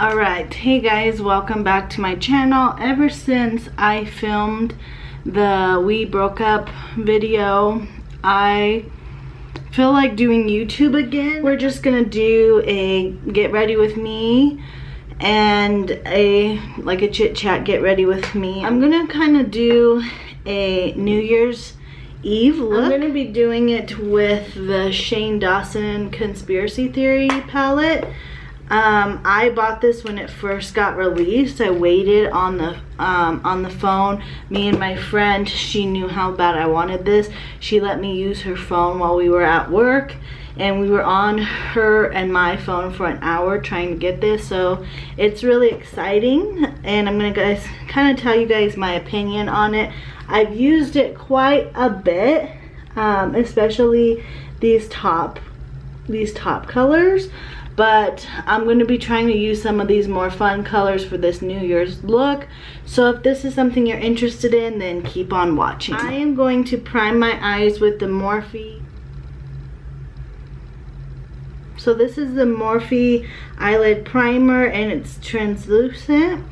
Alright, hey guys, welcome back to my channel. Ever since I filmed the We Broke Up video, I feel like doing YouTube again. We're just gonna do a get ready with me and a chit chat get ready with me. I'm gonna kind of do a New Year's Eve look. I'm gonna be doing it with the Shane Dawson Conspiracy Theory palette. I bought this when it first got released. I waited on the phone. Me and my friend, she knew how bad I wanted this. She let me use her phone while we were at work, and we were on her and my phone for an hour trying to get this. So it's really exciting, and I'm gonna kind of tell you guys my opinion on it. I've used it quite a bit, especially these top colors. But I'm going to be trying to use some of these more fun colors for this New Year's look. So if this is something you're interested in, then keep on watching. I am going to prime my eyes with the Morphe. So this is the Morphe eyelid primer, and it's translucent.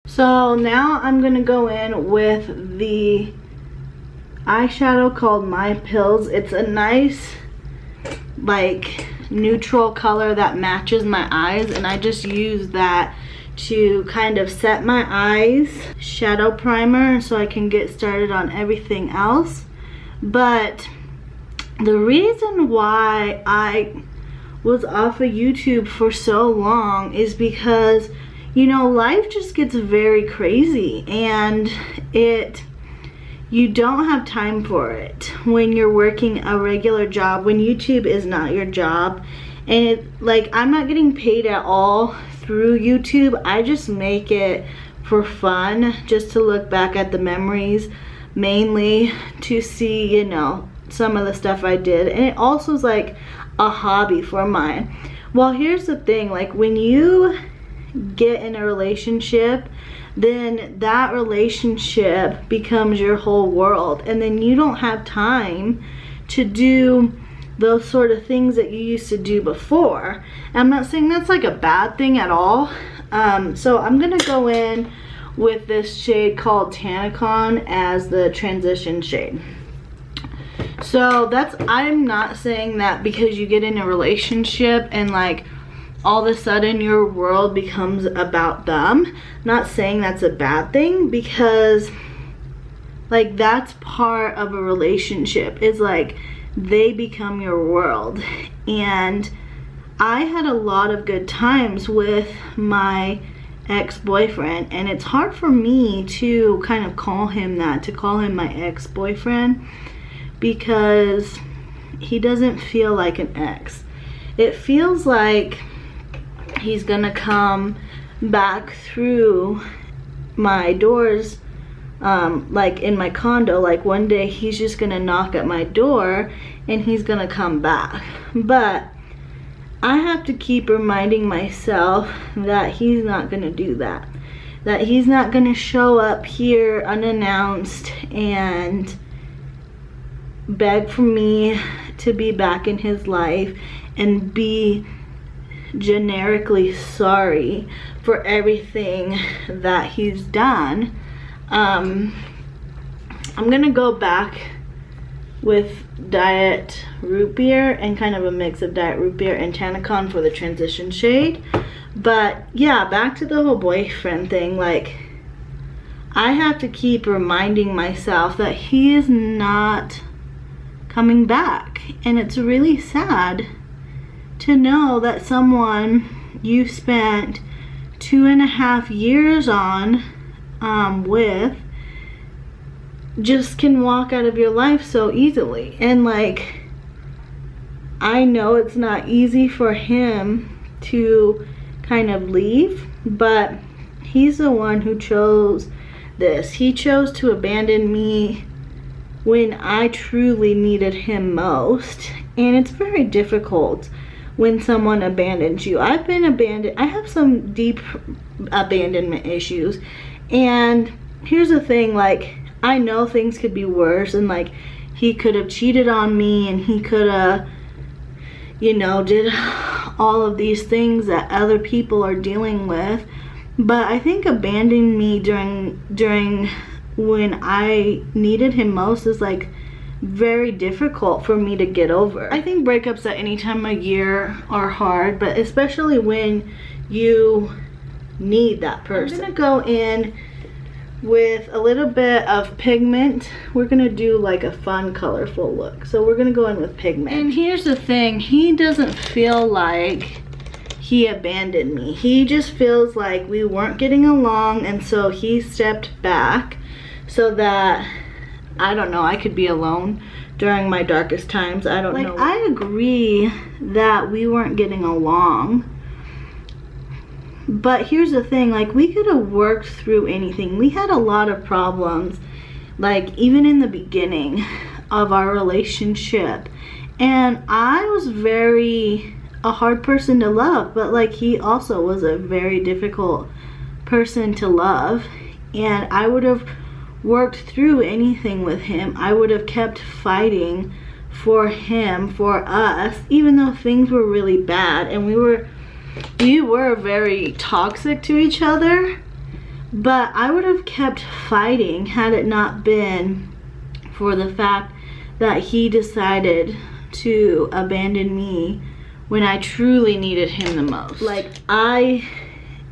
So now I'm going to go in with the eyeshadow called My Pills. It's a nice neutral color that matches my eyes, and I just use that to kind of set my eyes. Shadow primer so I can get started on everything else. But the reason why I was off of YouTube for so long is because, you know, life just gets very crazy, and you don't have time for it when you're working a regular job, when YouTube is not your job. And I'm not getting paid at all through YouTube. I just make it for fun, just to look back at the memories, mainly to see, you know, some of the stuff I did. And it also is like a hobby for mine. Well, here's the thing, when you get in a relationship, then that relationship becomes your whole world, and then you don't have time to do those sort of things that you used to do before. And I'm not saying that's a bad thing at all. So I'm gonna go in with this shade called Tanacon as the transition shade. So I'm not saying that because you get in a relationship and all of a sudden your world becomes about them. Not saying that's a bad thing, because that's part of a relationship, is they become your world. And I had a lot of good times with my ex-boyfriend, and it's hard for me to kind of call him that, to call him my ex-boyfriend, because he doesn't feel like an ex. It feels like he's gonna come back through my doors, in my condo. One day he's just gonna knock at my door and he's gonna come back. But I have to keep reminding myself that he's not gonna do that. That he's not gonna show up here unannounced and beg for me to be back in his life and be generically sorry for everything that he's done. I'm gonna go back with Diet Root Beer and kind of a mix of Diet Root Beer and Tanacon for the transition shade. But yeah, back to the whole boyfriend thing. I have to keep reminding myself that he is not coming back, and it's really sad to know that someone you spent 2.5 years on with just can walk out of your life so easily. And I know it's not easy for him to kind of leave, but he's the one who chose this. He chose to abandon me when I truly needed him most, and it's very difficult when someone abandons you. I've been abandoned. I have some deep abandonment issues, and here's the thing, I know things could be worse, and he could have cheated on me, and he could have, you know, did all of these things that other people are dealing with. But I think abandoning me during when I needed him most is like very difficult for me to get over. I think breakups at any time of year are hard, but especially when you need that person. I'm gonna go in with a little bit of pigment. We're gonna do like a fun colorful look, so we're gonna go in with pigment. And here's the thing, he doesn't feel like he abandoned me. He just feels like we weren't getting along, and so he stepped back so that, I don't know, I could be alone during my darkest times. I don't know. I agree that we weren't getting along, but here's the thing, like, we could have worked through anything. We had a lot of problems, like, even in the beginning of our relationship. And I was a hard person to love, but like, he also was a very difficult person to love. And I would have worked through anything with him. I would have kept fighting for him, for us, even though things were really bad. And we were very toxic to each other, but I would have kept fighting had it not been for the fact that he decided to abandon me when I truly needed him the most. Like, I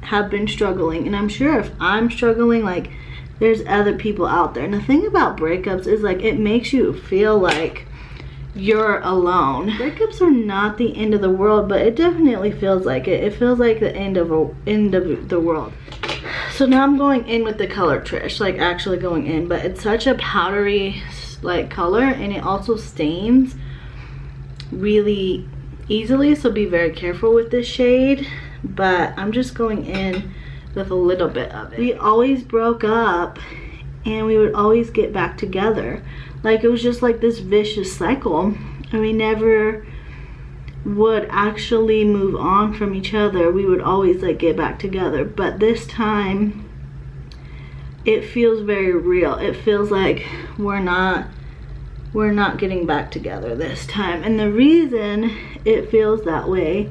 have been struggling, and I'm sure if I'm struggling, like, there's other people out there. And the thing about breakups is, like, it makes you feel like you're alone. Breakups are not the end of the world, but it definitely feels like it. It feels like the end of the world. So now I'm going in with the color, Trish, like actually going in, but it's such a powdery like color, and it also stains really easily, so be very careful with this shade. But I'm just going in with a little bit of it. We always broke up and we would always get back together. Like, it was just like this vicious cycle, and we never would actually move on from each other. We would always like get back together, but this time it feels very real. It feels like we're not getting back together this time. And the reason it feels that way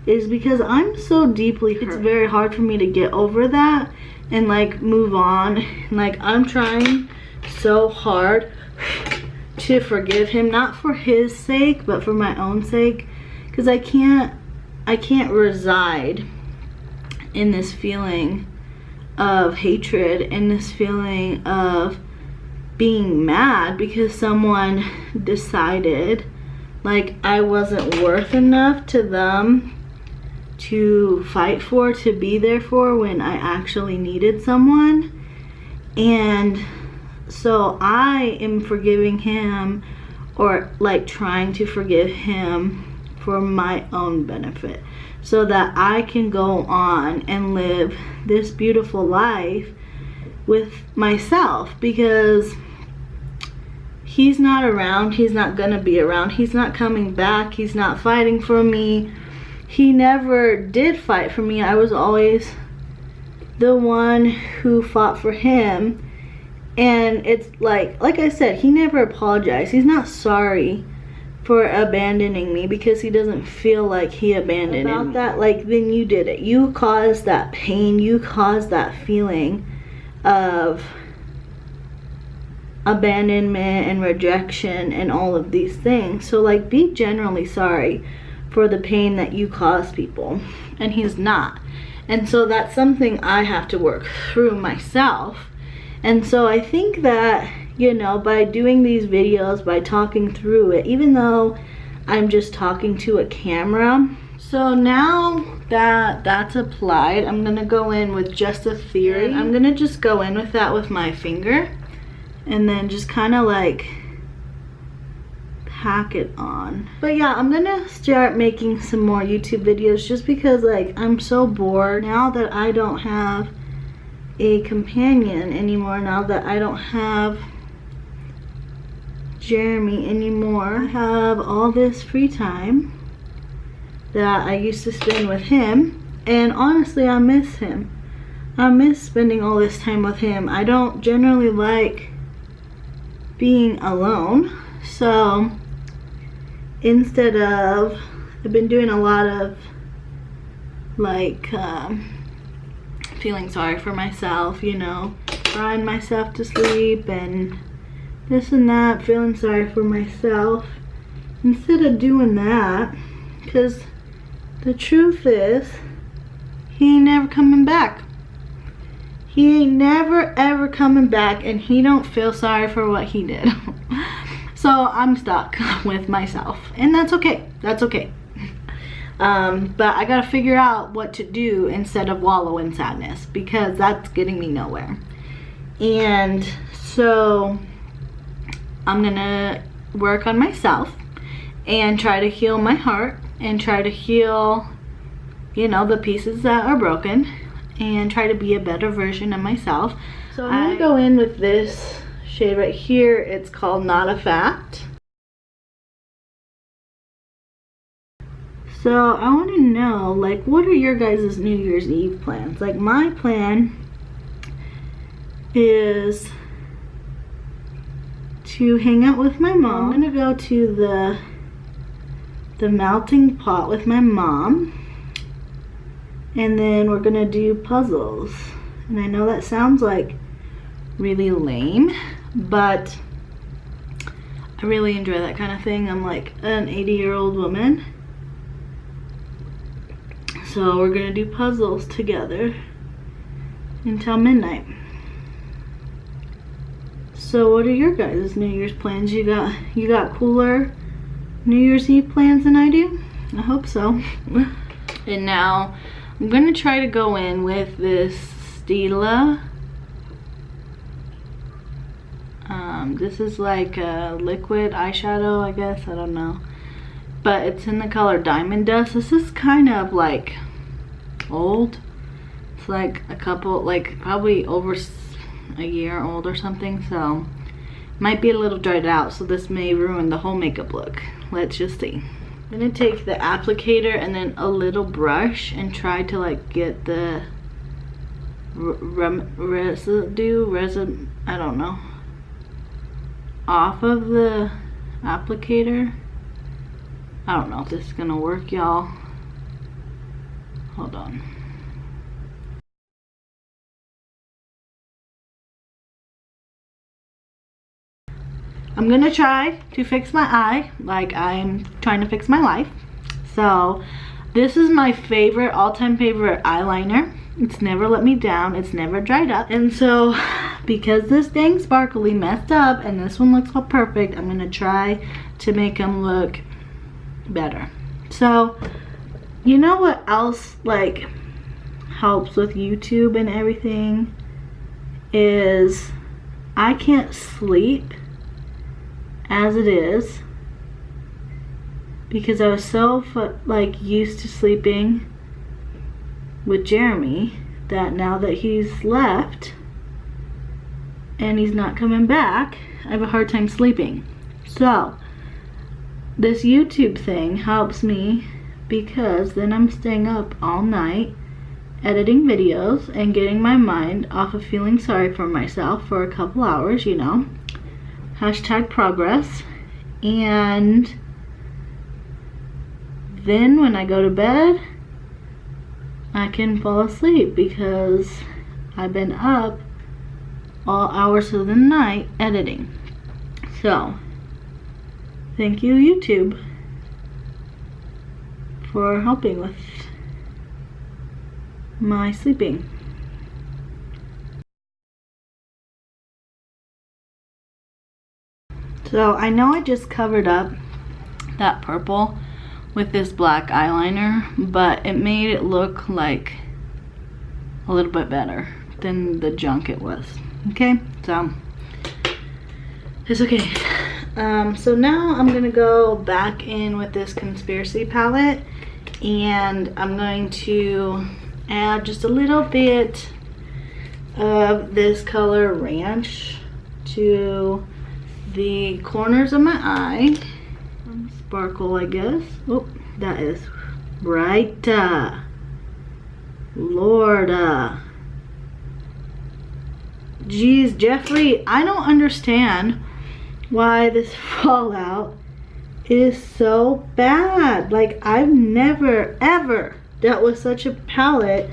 is because I'm so deeply hurt. It's very hard for me to get over that and like move on. Like, I'm trying so hard to forgive him, not for his sake but for my own sake, because I can't reside in this feeling of hatred and this feeling of being mad because someone decided like I wasn't worth enough to them to fight for, to be there for when I actually needed someone. And so I am forgiving him, or like trying to forgive him for my own benefit, so that I can go on and live this beautiful life with myself, because he's not around. He's not gonna be around. He's not coming back. He's not fighting for me. He never did fight for me. I was always the one who fought for him. And it's like I said, he never apologized. He's not sorry for abandoning me because he doesn't feel like he abandoned me. About that, like, then you did it. You caused that pain. You caused that feeling of abandonment and rejection and all of these things. So like, be genuinely sorry for the pain that you cause people. And he's not. And so that's something I have to work through myself. And so I think that, you know, by doing these videos, by talking through it, even though I'm just talking to a camera. So now that that's applied, I'm gonna go in with just a theory. I'm gonna just go in with that with my finger and then just kind of like pack it on. But yeah, I'm gonna start making some more YouTube videos just because like I'm so bored now that I don't have a companion anymore, now that I don't have Jeremy anymore. I have all this free time that I used to spend with him, and honestly I miss him. I miss spending all this time with him. I don't generally like being alone, so instead of, I've been doing a lot of like feeling sorry for myself, you know, crying myself to sleep and this and that, feeling sorry for myself. Instead of doing that, because the truth is, he ain't never coming back. He ain't never ever coming back, and he don't feel sorry for what he did. So I'm stuck with myself, and that's okay. That's okay. But I gotta figure out what to do instead of wallow in sadness, because that's getting me nowhere. And so I'm gonna work on myself and try to heal my heart and try to heal, you know, the pieces that are broken and try to be a better version of myself. So I'm gonna go in with this shade right here. It's called Not a Fact. So I want to know, like, what are your guys' New Year's Eve plans? Like, my plan is to hang out with my mom. I'm gonna go to the melting pot with my mom, and then we're gonna do puzzles. And I know that sounds like really lame, but I really enjoy that kind of thing. I'm like an 80-year-old woman. So we're gonna do puzzles together until midnight. So what are your guys' New Year's plans? You got cooler New Year's Eve plans than I do? I hope so. And now I'm gonna try to go in with this Stila. This is like a liquid eyeshadow, I guess, I don't know. But it's in the color Diamond Dust. This is kind of like old. It's like a couple, like probably over a year old or something, so might be a little dried out, so this may ruin the whole makeup look. Let's just see. I'm gonna take the applicator and then a little brush and try to like get the residue, I don't know, off of the applicator. I don't know if this is gonna work, y'all. Hold on. I'm gonna try to fix my eye like I'm trying to fix my life. So this is my favorite, all-time favorite eyeliner. It's never let me down, it's never dried up. And so because this dang sparkly messed up and this one looks all perfect, I'm gonna try to make them look better. So you know what else like helps with YouTube and everything is I can't sleep as it is because I was so like used to sleeping with Jeremy that now that he's left and he's not coming back, I have a hard time sleeping. So this YouTube thing helps me because then I'm staying up all night editing videos and getting my mind off of feeling sorry for myself for a couple hours, you know. Hashtag progress. And then when I go to bed, I can fall asleep because I've been up all hours of the night editing. So thank you, YouTube, for helping with my sleeping. So I know I just covered up that purple with this black eyeliner, but it made it look like a little bit better than the junk it was. Okay, so it's okay. So now I'm gonna go back in with this Conspiracy palette, and I'm going to add just a little bit of this color Ranch to the corners of my eye. Sparkle, I guess. Oh, that is bright. Lord. Geez, Jeffrey, I don't understand why this fallout is so bad. Like, I've never ever that was such a palette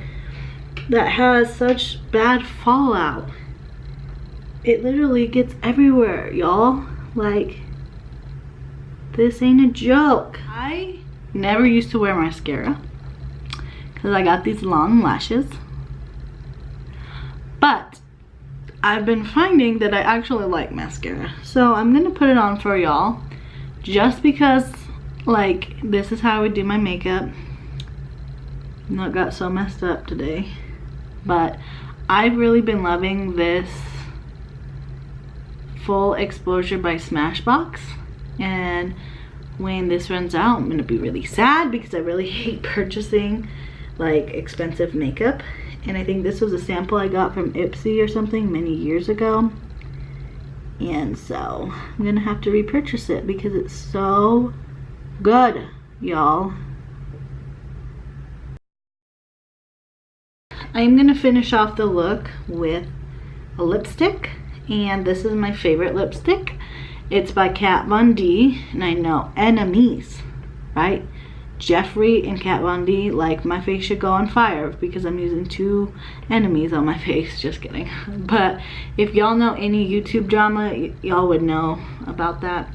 that has such bad fallout. It literally gets everywhere, y'all. Like, this ain't a joke. I never used to wear mascara because I got these long lashes. But I've been finding that I actually like mascara. So I'm gonna put it on for y'all just because, like, this is how I would do my makeup. You know, it got so messed up today. But I've really been loving this Full Exposure by Smashbox. And when this runs out, I'm gonna be really sad because I really hate purchasing like expensive makeup. And I think this was a sample I got from Ipsy or something many years ago. And so I'm gonna have to repurchase it because it's so good, y'all. I'm gonna finish off the look with a lipstick, and this is my favorite lipstick. It's by Kat Von D, and I know enemies, right? Jeffree and Kat Von D, like, my face should go on fire because I'm using 2 enemies on my face. Just kidding. But if y'all know any YouTube drama, y'all would know about that.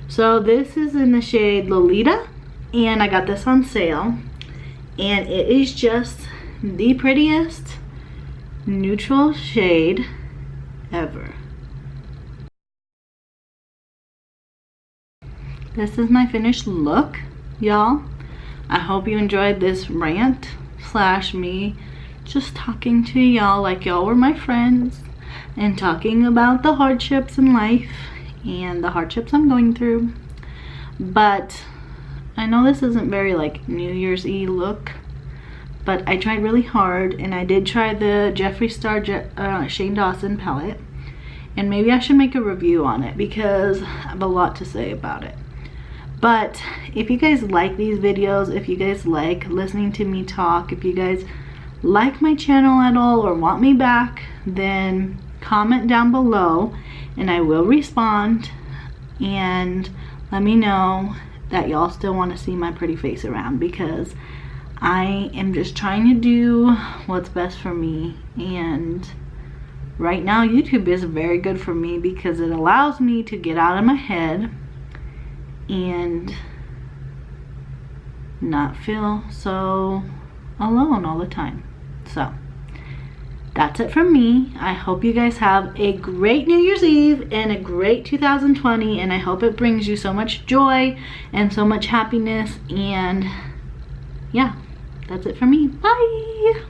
So this is in the shade Lolita, and I got this on sale, and it is just the prettiest neutral shade ever. This is my finished look, y'all. I hope you enjoyed this rant slash me just talking to y'all like y'all were my friends and talking about the hardships in life and the hardships I'm going through. But I know this isn't very like New Year's Eve look, but I tried really hard, and I did try the Jeffree Star Shane Dawson palette, and maybe I should make a review on it because I have a lot to say about it. But if you guys like these videos, if you guys like listening to me talk, if you guys like my channel at all or want me back, then comment down below and I will respond, and let me know that y'all still want to see my pretty face around, because I am just trying to do what's best for me. And right now YouTube is very good for me because it allows me to get out of my head and not feel so alone all the time. So that's it from me. I hope you guys have a great New Year's Eve and a great 2020, and I hope it brings you so much joy and so much happiness. And yeah, that's it for me. Bye.